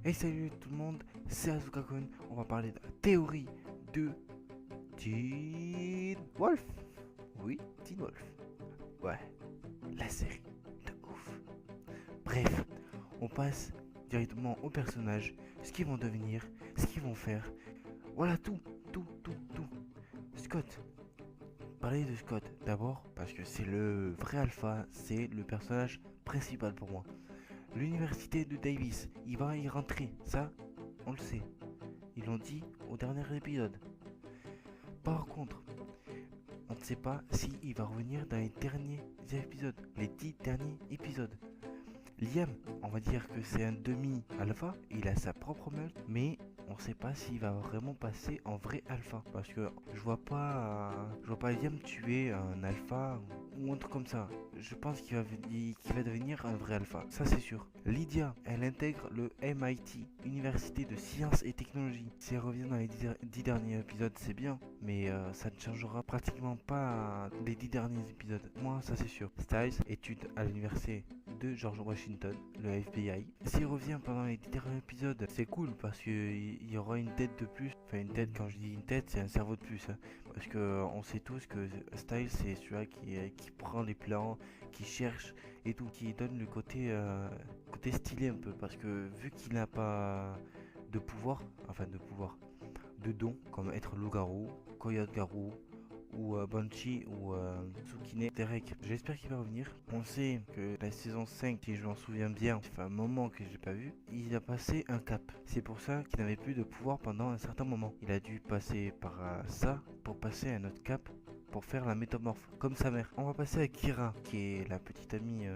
Hey salut tout le monde, c'est Azukakun. On va parler de la théorie de Teen Wolf. Oui, Teen Wolf. Ouais, la série de ouf. Bref, on passe directement aux personnages, ce qu'ils vont devenir, ce qu'ils vont faire. Voilà tout. Scott. Parler de Scott d'abord parce que c'est le vrai alpha, c'est le personnage principal pour moi. L'université de Davis, il va y rentrer, ça, on le sait. Ils l'ont dit au dernier épisode. Par contre, on ne sait pas s'il va revenir dans les derniers épisodes, les 10 derniers épisodes. Liam, on va dire que c'est un demi-alpha, il a sa propre meute, mais on ne sait pas s'il va vraiment passer en vrai alpha. Parce que je vois pas Liam tuer un alpha ou un truc comme ça. Je pense qu'il va devenir un vrai alpha, ça c'est sûr. Lydia, elle intègre le MIT, Université de Sciences et Technologies. Si elle revient dans les 10 derniers épisodes, c'est bien, mais ça ne changera pratiquement pas les 10 derniers épisodes. Moi, ça c'est sûr. Styles étude à l'université de George Washington, le FBI. S'il revient pendant les 10 derniers épisodes, c'est cool parce qu'il y aura une tête de plus. Enfin, une tête, quand je dis une tête, c'est un cerveau de plus. Hein. Parce que on sait tous que Styles, c'est celui-là qui prend les plans, qui cherche et tout, qui donne le côté stylé un peu. Parce que vu qu'il n'a pas de pouvoir, de don, comme être loup-garou, coyote-garou, ou Banshee ou Tsukine Derek. J'espère qu'il va revenir. On sait que la saison 5, si je m'en souviens bien, ça fait un moment que j'ai pas vu, il a passé un cap. C'est pour ça qu'il n'avait plus de pouvoir pendant un certain moment. Il a dû passer par ça pour passer à un autre cap pour faire la métamorphe, comme sa mère. On va passer à Kira, qui est la petite amie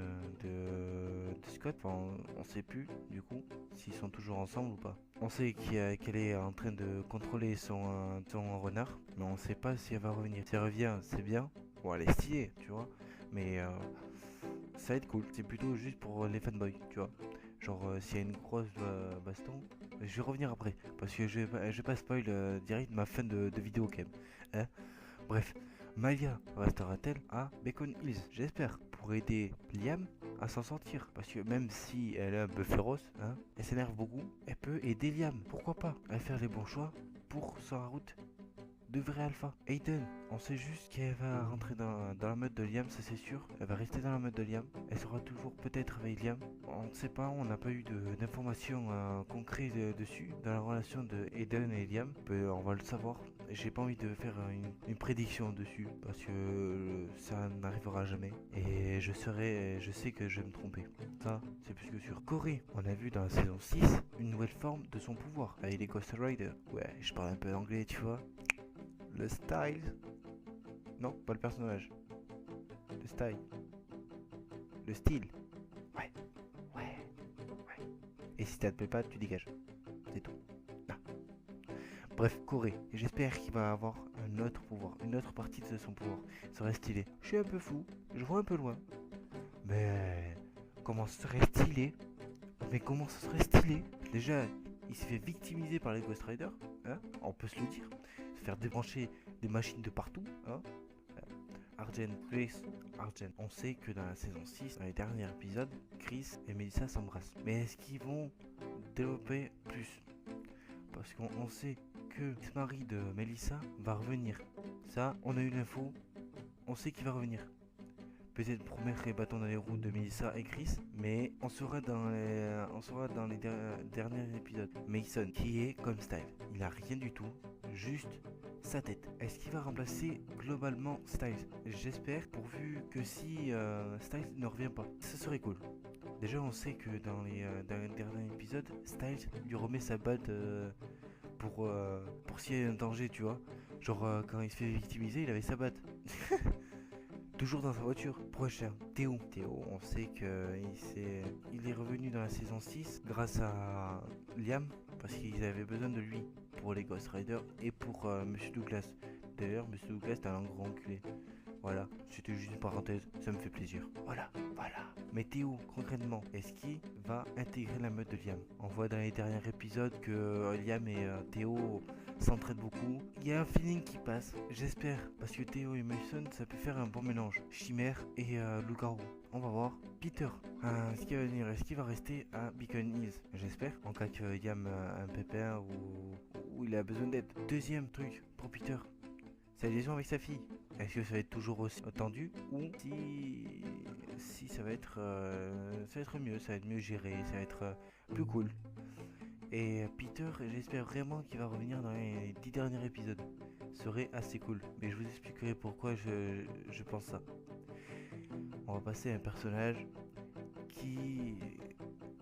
de Scott. Enfin, on sait plus, du coup, s'ils sont toujours ensemble ou pas. On sait qu'elle est en train de contrôler son renard, mais on sait pas si elle va revenir. Si elle revient, c'est bien. Bon, elle est stylée, tu vois, mais ça va être cool. C'est plutôt juste pour les fanboys, tu vois. Genre, s'il y a une grosse baston, je vais revenir après, parce que je vais pas spoil direct ma fin de vidéo quand même. Hein. Bref, Malia restera-t-elle à Beacon Hills? J'espère, pour aider Liam à s'en sortir. Parce que même si elle est un peu féroce, hein, elle s'énerve beaucoup, elle peut aider Liam. Pourquoi pas? À faire les bons choix pour sa route de vrai alpha. Aiden, on sait juste qu'elle va rentrer dans la meute de Liam, ça c'est sûr. Elle va rester dans la meute de Liam. Elle sera toujours peut-être avec Liam. On ne sait pas, on n'a pas eu d'informations concrètes dessus. Dans la relation de Aiden et Liam, on va le savoir. J'ai pas envie de faire une prédiction dessus parce que ça n'arrivera jamais. Et je sais que je vais me tromper. Ça, c'est plus que sûr. Corey, on a vu dans la saison 6 une nouvelle forme de son pouvoir avec les Ghost Rider. Ouais, je parle un peu anglais, tu vois. Le style. Non, pas le personnage. Le style. Le style. Ouais. Et si ça te plaît pas, tu dégages. C'est tout. Ah. Bref, Corée. J'espère qu'il va avoir un autre pouvoir. Une autre partie de son pouvoir. Ça serait stylé. Je suis un peu fou. Je vois un peu loin. Mais comment ce serait stylé? Déjà, il s'est fait victimiser par les Ghost Riders. Hein, on peut se le dire. Se faire débrancher des machines de partout. Hein. Chris, Argent. On sait que dans la saison 6, dans les derniers épisodes, Chris et Melissa s'embrassent. Mais est-ce qu'ils vont développer plus? Parce qu'on sait que le mari de Melissa va revenir. Ça, on a eu l'info. On sait qu'il va revenir. Peut-être pour mettre les bâtons dans les roues de Melissa et Chris, mais on sera dans les derniers épisodes. Mason, qui est comme Style, il a rien du tout, juste sa tête. Est-ce qu'il va remplacer globalement Styles? J'espère, pourvu que si Styles ne revient pas. Ça serait cool. Déjà, on sait que dans les derniers épisodes, Styles lui remet sa batte pour s'il y a un danger, tu vois. Genre, quand il se fait victimiser, il avait sa batte. Toujours dans sa voiture. Prochain, Théo. Théo, on sait qu'il est revenu dans la saison 6 grâce à Liam, parce qu'ils avaient besoin de lui pour les Ghost Riders et pour Monsieur Douglas. D'ailleurs, Monsieur Douglas, t'as un grand enculé. Voilà, c'était juste une parenthèse, ça me fait plaisir. Voilà. Mais Théo, concrètement, est-ce qu'il va intégrer la meute de Liam? On voit dans les derniers épisodes que Liam et Théo s'entraident beaucoup. Il y a un feeling qui passe, j'espère, parce que Théo et Mason, ça peut faire un bon mélange. Chimère et loup-garou. on va voir Peter. Est-ce qu'il va venir? Est-ce qu'il va rester à Beacon Hills? J'espère, en cas que Liam a un pépin ou il a besoin d'aide. Deuxième truc pour Peter, sa liaison avec sa fille. Est-ce que ça va être toujours aussi tendu ou si ça va être mieux, ça va être mieux géré, ça va être plus cool. Et Peter, j'espère vraiment qu'il va revenir dans les 10 derniers épisodes. Ce serait assez cool, mais je vous expliquerai pourquoi je pense ça. On va passer à un personnage qui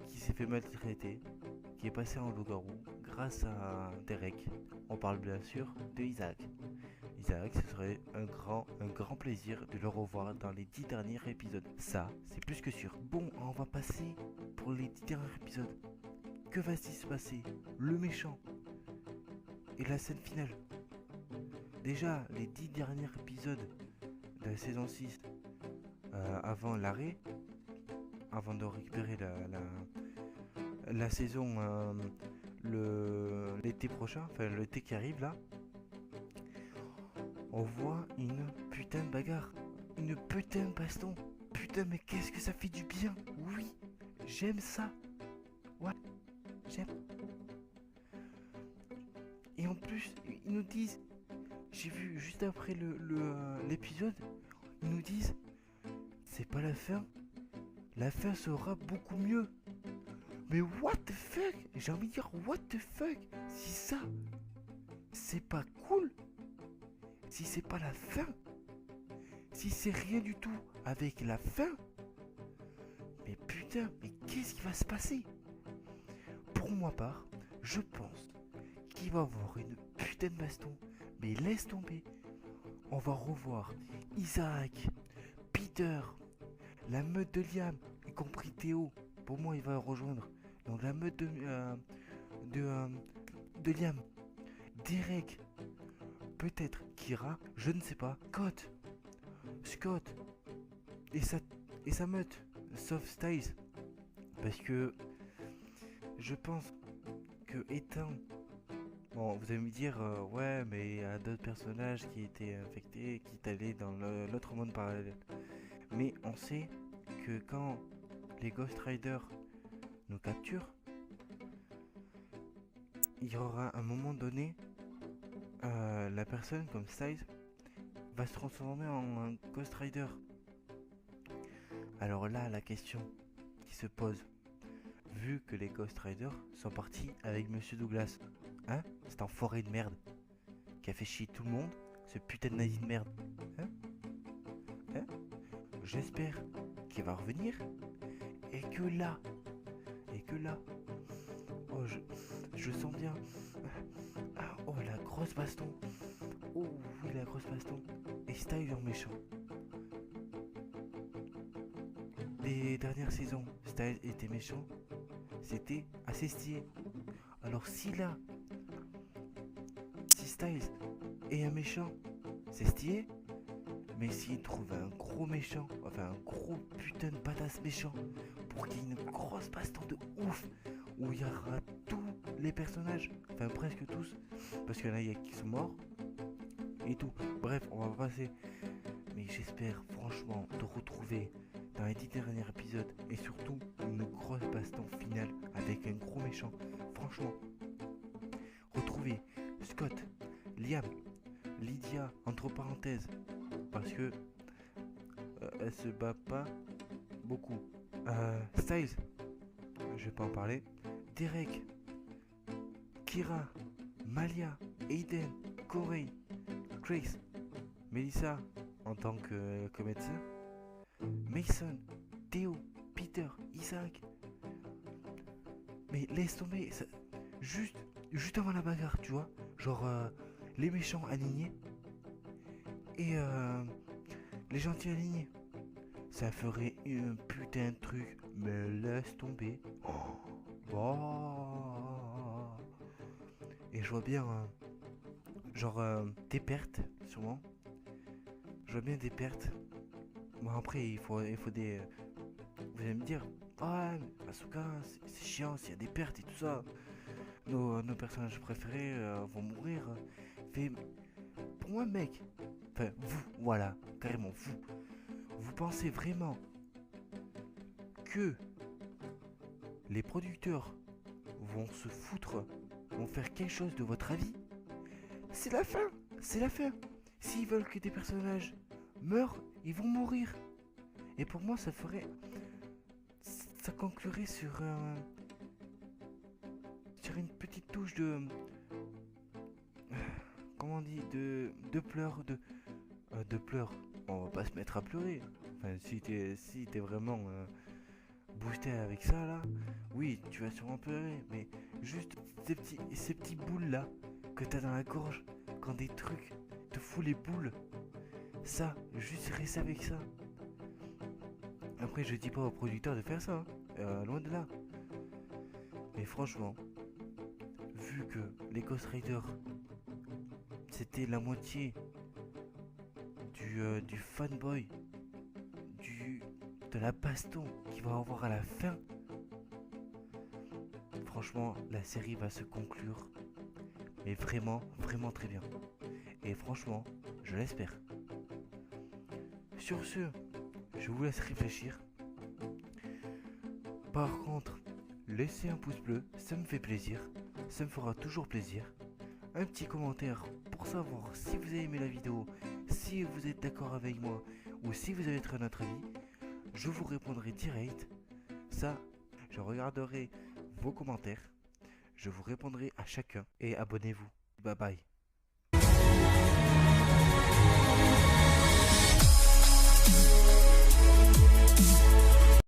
s'est fait maltraiter, qui est passé en loup-garou grâce à Derek. On parle bien sûr de Isaac. Isaac, ce serait un grand plaisir de le revoir dans les 10 derniers épisodes. Ça, c'est plus que sûr. Bon, on va passer pour les 10 derniers épisodes. Que va-t-il se passer? Le méchant et la scène finale. Déjà, les 10 derniers épisodes de la saison 6, avant l'arrêt, avant de récupérer la saison l'été prochain, enfin l'été qui arrive là, on voit une putain de bagarre, une putain de baston. Putain, mais qu'est-ce que ça fait du bien. Oui, j'aime ça. Ouais, j'aime. Et en plus, ils nous disent, j'ai vu juste après l'épisode, ils nous disent, c'est pas la fin sera beaucoup mieux. Mais what the fuck? J'ai envie de dire what the fuck? Si ça, c'est pas cool, si c'est pas la fin, si c'est rien du tout avec la fin, mais putain, mais qu'est-ce qui va se passer? Pour moi part, je pense qu'il va y avoir une putain de baston, mais laisse tomber. On va revoir Isaac, Peter, la meute de Liam, y compris Théo. Pour moi, il va rejoindre. Donc la meute de Liam, Derek, peut-être Kira, je ne sais pas. Scott et sa meute, sauf Styles, parce que je pense que étant, bon, vous allez me dire ouais, mais il y a d'autres personnages qui étaient infectés, qui est allé dans l'autre monde parallèle. Mais on sait que quand les Ghost Riders nous capturent, il y aura un moment donné, la personne comme Styles va se transformer en un Ghost Rider. Alors là, la question qui se pose, vu que les Ghost Riders sont partis avec Monsieur Douglas, hein, cet enfoiré de merde qui a fait chier tout le monde, ce putain de nazi de merde, hein, j'espère qu'il va revenir et que là, oh, je sens bien, oh la grosse baston, oh oui la grosse baston, et Styles en méchant. Les dernières saisons, Styles était méchant, c'était assez stylé. Alors si Styles est un méchant, c'est stylé. Mais s'il trouve un gros méchant, enfin un gros putain de badass méchant, pour qu'il y ait une grosse baston de ouf, où il y aura tous les personnages, enfin presque tous, parce qu'il y en a qui sont morts, et tout. Bref, on va passer. Mais j'espère franchement de retrouver dans les 10 derniers épisodes, et surtout une grosse baston finale avec un gros méchant. Franchement, retrouver Scott, Liam, Lydia, entre parenthèses, parce que elle se bat pas beaucoup. Styles, je vais pas en parler. Derek, Kira, Malia, Aiden, Corey, Grace, Melissa en tant que médecin, Mason, Théo, Peter, Isaac. Mais laisse tomber, ça, juste avant la bagarre, tu vois, genre les méchants alignés et les gentils alignés. Ça ferait un putain de truc, mais laisse tomber. Oh. Et je vois bien, genre des pertes, sûrement. Je vois bien des pertes. Bon après, il faut des... Vous allez me dire, ah, Asuka, c'est chiant s'il y a des pertes et tout ça. Nos personnages préférés vont mourir. Mais pour moi, mec, enfin, vous, voilà, carrément, vous pensez vraiment que les producteurs vont se foutre, vont faire quelque chose de votre avis, c'est la fin. C'est la fin. S'ils veulent que des personnages meurent, ils vont mourir. Et pour moi, ça conclurait sur une petite touche de, comment on dit, de pleurs, de pleurs. On va pas se mettre à pleurer. Enfin, si t'es vraiment boosté avec ça là, oui, tu vas sûrement pleurer, mais juste ces petits boules là que t'as dans la gorge quand des trucs te foutent les boules. Ça, juste reste avec ça. Après, je dis pas aux producteurs de faire ça, loin de là. Mais franchement, vu que les Ghost Rider c'était la moitié du fanboy, de la baston qu'il va avoir à la fin, franchement, la série va se conclure, mais vraiment, vraiment très bien. Et franchement, je l'espère. Sur ce, je vous laisse réfléchir. Par contre, laissez un pouce bleu, ça me fait plaisir, ça me fera toujours plaisir. Un petit commentaire pour savoir si vous avez aimé la vidéo, si vous êtes d'accord avec moi ou si vous avez un autre avis. Je vous répondrai direct. Ça, je regarderai vos commentaires. Je vous répondrai à chacun. Et abonnez-vous. Bye bye.